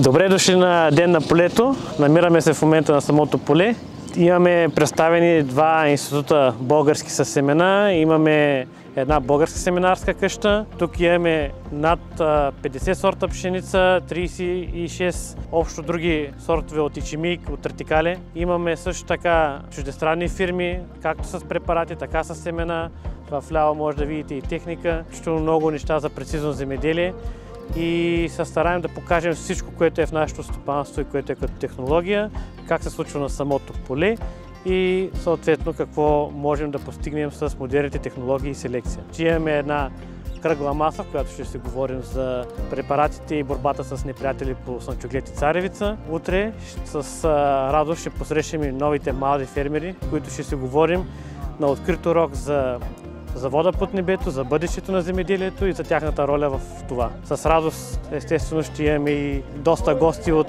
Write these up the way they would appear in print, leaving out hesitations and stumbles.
Добре дошли на Ден на полето. Намираме се в момента на самото поле. Имаме представени два института български със семена. Имаме една българска семенарска къща. Тук имаме над 50 сорта пшеница, 36 общо други сортове от ечемик, от ратикале. Имаме също така чуждестранни фирми, както с препарати, така с семена. Вляво може да видите и техника. Чувствително много неща за прецизно земеделие. И се стараем да покажем всичко, което е в нашето стопанство и което е като технология, как се случва на самото поле и съответно какво можем да постигнем с модерните технологии и селекция. Имаме една кръгла маса, в която ще си говорим за препаратите и борбата с неприятели по слънчоглед и царевица. Утре с радост ще посрещнем и новите млади фермери, които ще си говорим на открит урок за вода под небето, за бъдещето на земеделието и за тяхната роля в това. С радост, естествено, ще имаме и доста гости от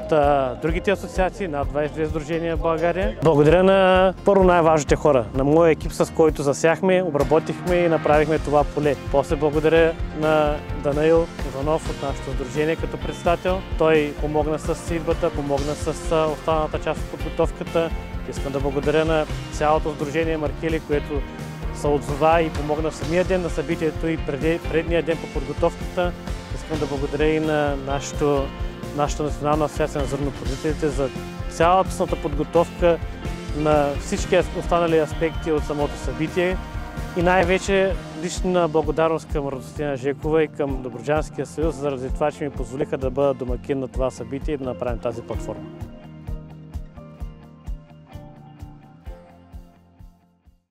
другите асоциации, над 22 сдружения в България. Благодаря на първо най-важните хора, на моя екип, с който засяхме, обработихме и направихме това поле. После благодаря на Данаил Иванов от нашето сдружение като председател. Той помогна с сидбата, помогна с останалата част от подготовката. Искам да благодаря на цялото сдружение Маркели, което се отзова и помогна в самия ден на събитието и предния ден по подготовката. Искам да благодаря и на нашата национална асоциация на зърнопроизводителите за цялостната подготовка на всички останали аспекти от самото събитие и най-вече лична благодарност към Радостина Жекова и към Добруджанския съюз заради това, че ми позволиха да бъда домакин на това събитие и да направим тази платформа.